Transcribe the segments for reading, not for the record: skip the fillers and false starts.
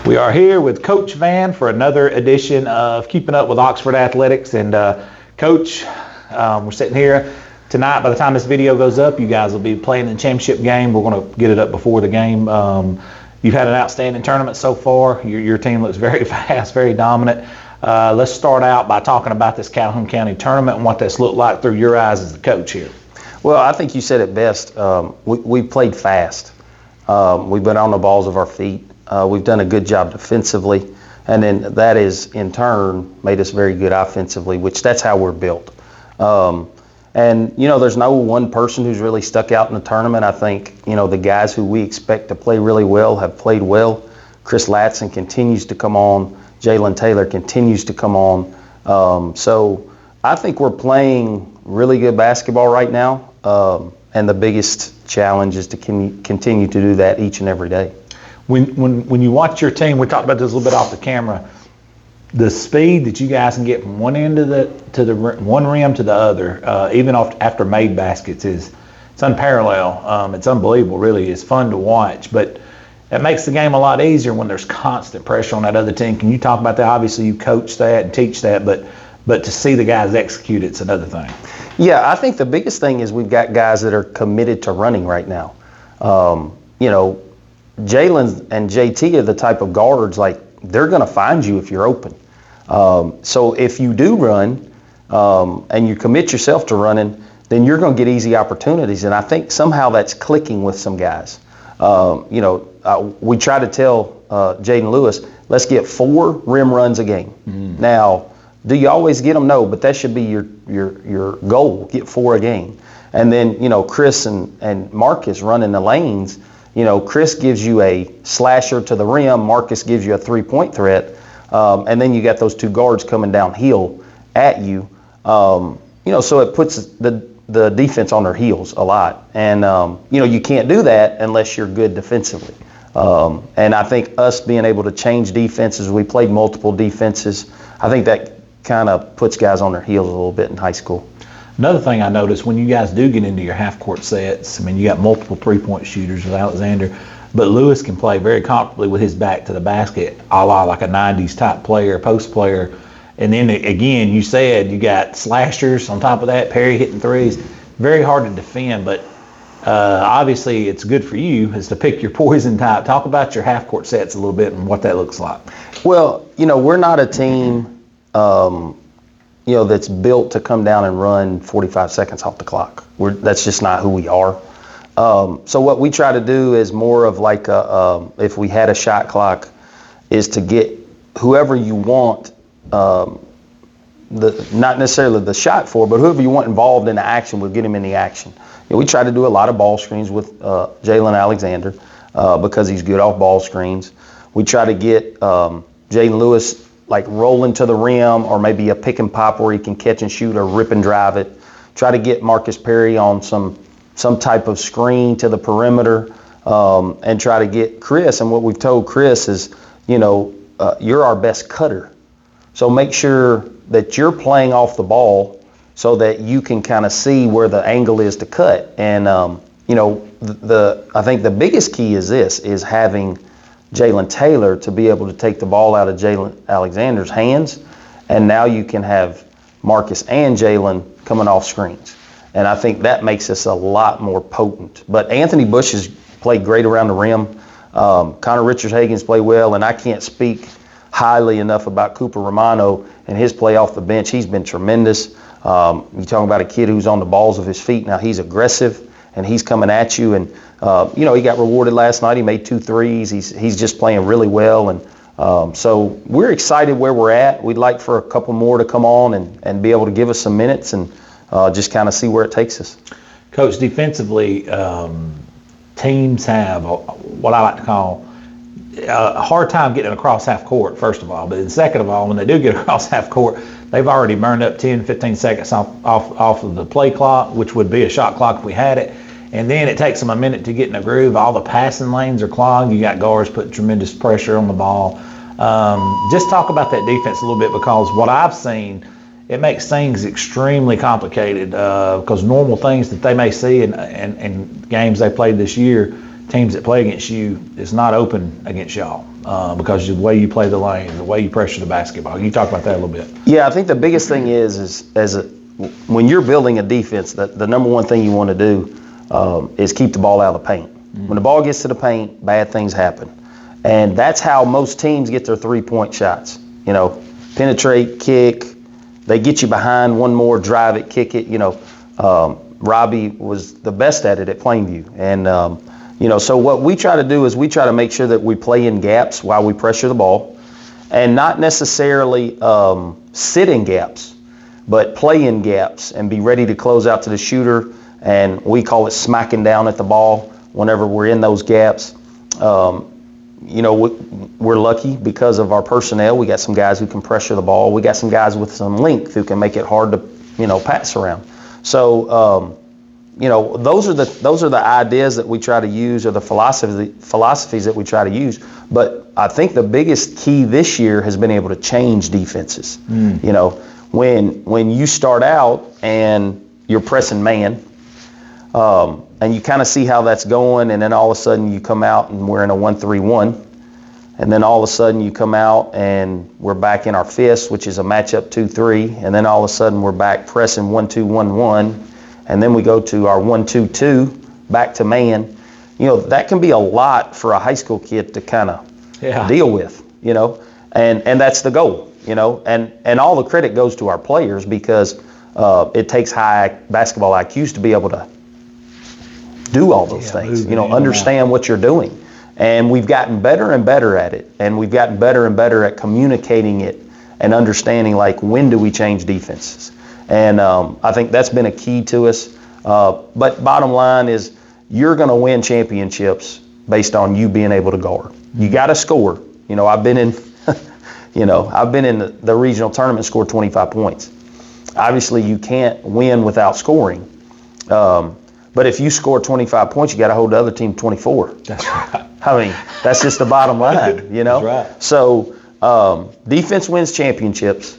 We are here with Coach Vann for another edition of Keeping Up with Oxford Athletics. And Coach, we're sitting here tonight. By the time this video goes up, you guys will be playing in the championship game. We're going to get it up before the game. You've had an outstanding tournament so far. Your team looks very fast, very dominant. Let's start out by talking about this Calhoun County tournament and what that's looked like through your eyes as the coach here. Well, I think you said it best. We played fast. We've been on the balls of our feet. We've done a good job defensively, and then that is in turn made us very good offensively, which that's how we're built. And there's no one person who's really stuck out in the tournament. I think the guys who we expect to play really well have played well. Chris Latson continues to come on. Jalen Taylor continues to come on. So I think we're playing really good basketball right now, and the biggest challenge is to continue to do that each and every day. When you watch your team, we talked about this a little bit off the camera, the speed that you guys can get from one end of one rim to the other, even after made baskets, it's unparalleled. It's unbelievable, really. It's fun to watch, but it makes the game a lot easier when there's constant pressure on that other team. Can you talk about that? Obviously, you coach that and teach that, but to see the guys execute it's another thing. Yeah, I think the biggest thing is we've got guys that are committed to running right now. Jalen and JT are the type of guards, like, they're going to find you if you're open. So if you do run and you commit yourself to running, then you're going to get easy opportunities. And I think somehow that's clicking with some guys. We try to tell Jaden Lewis, let's get 4 rim runs a game. Now, do you always get them? No, but that should be your goal, get 4 a game. And then, Chris and Marcus running the lanes. Chris gives you a slasher to the rim. Marcus gives you a 3-point threat. And then you got those 2 guards coming downhill at you. So it puts the defense on their heels a lot. And, you can't do that unless you're good defensively. And I think us being able to change defenses, we played multiple defenses. I think that kind of puts guys on their heels a little bit in high school. Another thing I noticed, when you guys do get into your half-court sets, you got multiple 3-point shooters with Alexander, but Lewis can play very comfortably with his back to the basket, a la like a 90s type player, post player. And then again, you said you got slashers on top of that, Perry hitting threes. Very hard to defend, but obviously it's good for you is to pick your poison type. Talk about your half-court sets a little bit and what that looks like. Well, we're not a team that's built to come down and run 45 seconds off the clock. That's just not who we are. So what we try to do is more of like if we had a shot clock, is to get whoever you want, not necessarily the shot for, but whoever you want involved in the action, we'll get him in the action. We try to do a lot of ball screens with Jalen Alexander because he's good off ball screens. We try to get Jaden Lewis like rolling to the rim, or maybe a pick and pop where he can catch and shoot or rip and drive it. Try to get Marcus Perry on some type of screen to the perimeter, and try to get Chris. And what we've told Chris is, you're our best cutter. So make sure that you're playing off the ball so that you can kind of see where the angle is to cut. And, I think the biggest key is having Jalen Taylor to be able to take the ball out of Jalen Alexander's hands, and now you can have Marcus and Jalen coming off screens. And I think that makes us a lot more potent. But Anthony Bush has played great around the rim. Connor Richards-Hagen's played well, and I can't speak highly enough about Cooper Romano and his play off the bench. He's been tremendous. You're talking about a kid who's on the balls of his feet. Now he's aggressive, and he's coming at you. And he got rewarded last night. He made 2 threes. He's just playing really well. And so we're excited where we're at. We'd like for a couple more to come on and be able to give us some minutes and just kind of see where it takes us. Coach, defensively, teams have what I like to call a hard time getting across half court, first of all. But then second of all, when they do get across half court, they've already burned up 10, 15 seconds off of the play clock, which would be a shot clock if we had it. And then it takes them a minute to get in a groove. All the passing lanes are clogged. You got guards putting tremendous pressure on the ball. Just talk about that defense a little bit, because what I've seen, it makes things extremely complicated because normal things that they may see in games they played this year, teams that play against you is not open against y'all because of the way you play the lane, the way you pressure the basketball. Can you talk about that a little bit? Yeah, I think the biggest thing when you're building a defense, the number one thing you want to do is keep the ball out of the paint. When the ball gets to the paint, bad things happen. And that's how most teams get their three-point shots. Penetrate, kick, they get you behind, one more, drive it, kick it. Robbie was the best at it at Plainview. And, so what we try to do is we try to make sure that we play in gaps while we pressure the ball and not necessarily sit in gaps, but play in gaps and be ready to close out to the shooter. And we call it smacking down at the ball whenever we're in those gaps. We're lucky because of our personnel. We got some guys who can pressure the ball. We got some guys with some length who can make it hard to, pass around. So, those are the ideas that we try to use, or the philosophies that we try to use. But I think the biggest key this year has been able to change defenses. When you start out and you're pressing man, and you kind of see how that's going, and then all of a sudden you come out and we're in a 1-3-1, and then all of a sudden you come out and we're back in our fist, which is a matchup 2-3, and then all of a sudden we're back pressing 1-2-1-1, and then we go to our 1-2-2 back to man. That can be a lot for a high school kid to kind of deal with, and that's the goal, and all the credit goes to our players because it takes high basketball IQs to be able to do all those things, understand what you're doing. And we've gotten better and better at it. And we've gotten better and better at communicating it and understanding, like, when do we change defenses? And I think that's been a key to us. But bottom line is you're going to win championships based on you being able to guard. You got to score. I've been in, the regional tournament, scored 25 points. Obviously, you can't win without scoring. But if you score 25 points, you got to hold the other team 24. That's right. That's just the bottom line, That's right. So defense wins championships.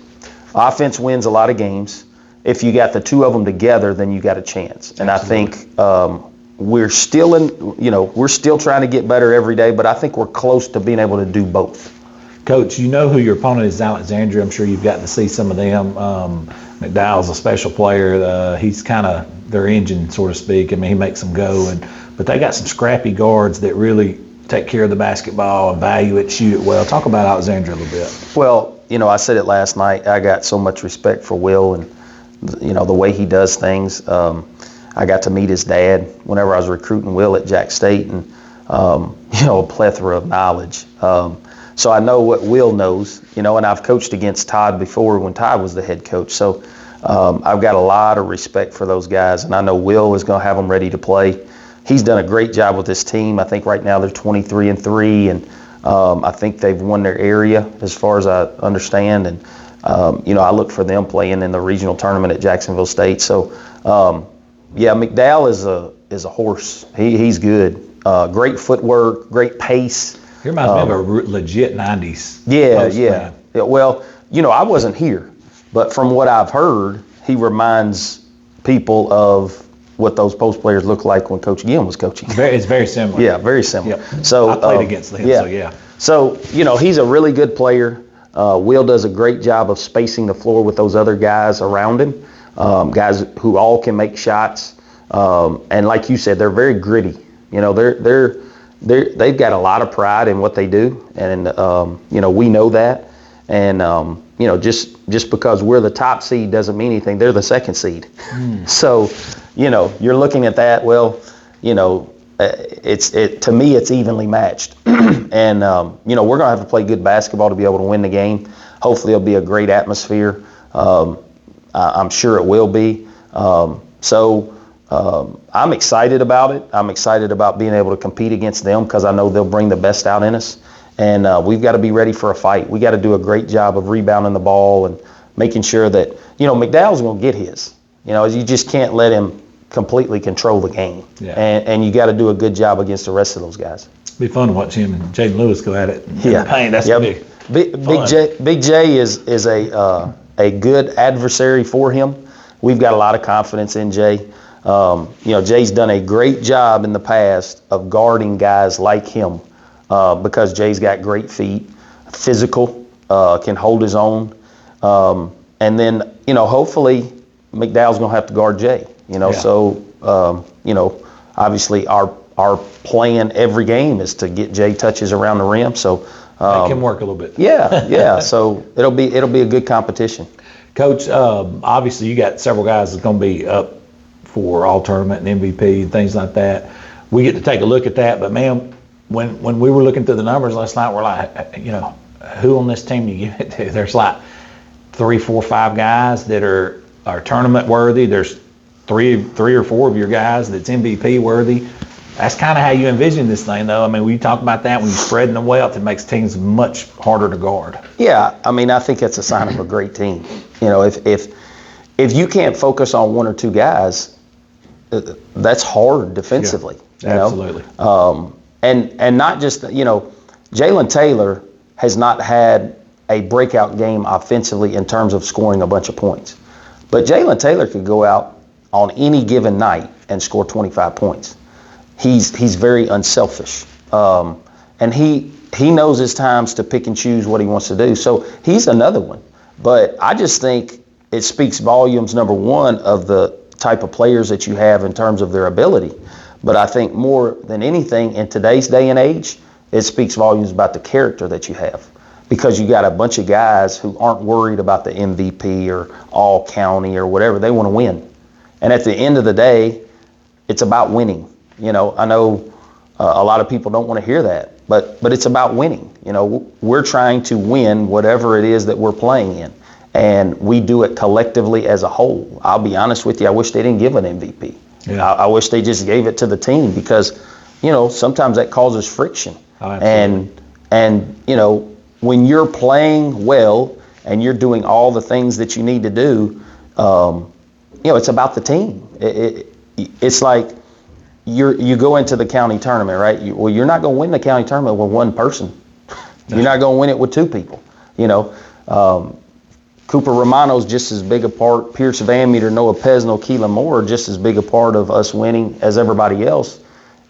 Offense wins a lot of games. If you got the two of them together, then you got a chance. And Absolutely. I think we're still trying to get better every day, but I think we're close to being able to do both. Coach, you know who your opponent is, Alexandria. I'm sure you've gotten to see some of them. McDowell's a special player. He's kind of their engine, so to speak. I mean, he makes them go. But they got some scrappy guards that really take care of the basketball and value it, shoot it well. Talk about Alexandria a little bit. Well, I said it last night. I got so much respect for Will and, the way he does things. I got to meet his dad whenever I was recruiting Will at Jack State, and, a plethora of knowledge. So I know what Will knows, and I've coached against Todd before when Todd was the head coach. So I've got a lot of respect for those guys, and I know Will is going to have them ready to play. He's done a great job with this team. I think right now they're 23-3, and I think they've won their area as far as I understand. And, I look for them playing in the regional tournament at Jacksonville State. So, McDowell is a horse. He's good. Great footwork, great pace. He reminds me of a legit 90s. Yeah. Well, I wasn't here, but from what I've heard, he reminds people of what those post players look like when Coach Ginn was coaching. It's very similar. Yeah, very similar. Yep. So I played against him, so yeah. So, he's a really good player. Will does a great job of spacing the floor with those other guys around him, guys who all can make shots. And like you said, they're very gritty. They've got a lot of pride in what they do, and we know that. And just because we're the top seed doesn't mean anything. They're the second seed. So, you're looking at that. Well, to me it's evenly matched. And we're gonna have to play good basketball to be able to win the game. Hopefully, it'll be a great atmosphere. I'm sure it will be. I'm excited about it. I'm excited about being able to compete against them because I know they'll bring the best out in us. And we've got to be ready for a fight. We got to do a great job of rebounding the ball and making sure that, McDowell's going to get his. You just can't let him completely control the game. Yeah. And you got to do a good job against the rest of those guys. It'll be fun to watch him and Jaden Lewis go at it. In the paint. That's Big J is a good adversary for him. We've got a lot of confidence in Jay. Jay's done a great job in the past of guarding guys like him because Jay's got great feet, physical, can hold his own. And then, hopefully McDowell's going to have to guard Jay, So, obviously our plan every game is to get Jay touches around the rim. So Make him work a little bit. Yeah. So it'll be a good competition. Coach, obviously you got several guys that's going to be up for all tournament and MVP and things like that. We get to take a look at that, but man, when we were looking through the numbers last night, we're like, who on this team do you give it to? There's like 3, 4, 5 guys that are tournament worthy. There's three or four of your guys that's MVP worthy. That's kind of how you envision this thing, though. I mean, we talk about that when you're spreading the wealth, it makes teams much harder to guard. Yeah, I mean, I think that's a sign of a great team. If you can't focus on 1 or 2 guys, that's hard defensively. Absolutely. And not just Jalen Taylor has not had a breakout game offensively in terms of scoring a bunch of points, but Jalen Taylor could go out on any given night and score 25 points. He's very unselfish, and he knows his times to pick and choose what he wants to do. So he's another one. But I just think it speaks volumes, number one, of the type of players that you have in terms of their ability. But I think more than anything in today's day and age, it speaks volumes about the character that you have, because you got a bunch of guys who aren't worried about the MVP or all county or whatever. They want to win. And at the end of the day, it's about winning. I know a lot of people don't want to hear that, but it's about winning. We're trying to win whatever it is that we're playing in, and we do it collectively as a whole. I'll be honest with you, I wish they didn't give an MVP. Yeah. I wish they just gave it to the team, because, sometimes that causes friction. Oh, absolutely. And when you're playing well and you're doing all the things that you need to do, it's about the team. It's like, you go into the county tournament, right? You're not going to win the county tournament with one person. You're not going to win it with 2 people. Cooper Romano's just as big a part, Pierce Van Meter, Noah Pesno, Keelan Moore are just as big a part of us winning as everybody else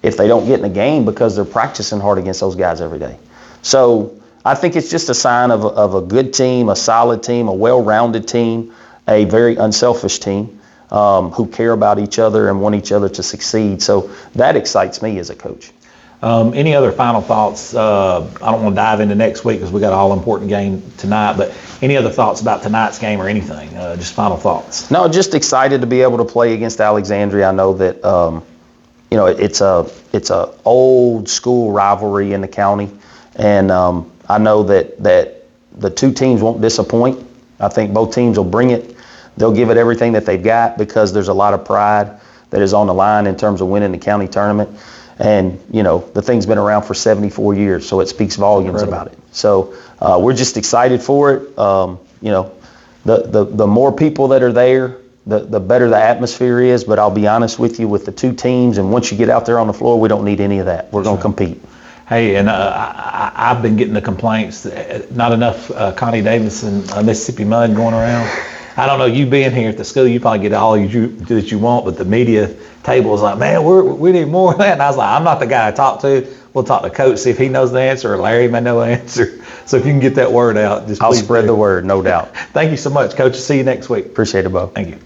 if they don't get in the game, because they're practicing hard against those guys every day. So I think it's just a sign of a good team, a solid team, a well-rounded team, a very unselfish team. Who care about each other and want each other to succeed. So that excites me as a coach. Any other final thoughts? I don't want to dive into next week because we got an all-important game tonight, but any other thoughts about tonight's game or anything? Just final thoughts. No, just excited to be able to play against Alexandria. I know that it's a old school rivalry in the county, and I know that the 2 teams won't disappoint. I think both teams will bring it. They'll give it everything that they've got, because there's a lot of pride that is on the line in terms of winning the county tournament. And, the thing's been around for 74 years, so it speaks volumes about it. So we're just excited for it. The more people that are there, the better the atmosphere is. But I'll be honest with you, with the 2 teams, and once you get out there on the floor, we don't need any of that. We're going to compete. Hey, and I've been getting the complaints, not enough Connie Davis and Mississippi Mud going around. I don't know, you being here at the school, you probably get all that you want, but the media table is like, man, we need more of that. And I was like, I'm not the guy to talk to. We'll talk to Coach, see if he knows the answer, or Larry may know the answer. So if you can get that word out, just I'll please spread the word, no doubt. Thank you so much, Coach. See you next week. Appreciate it, Bo. Thank you.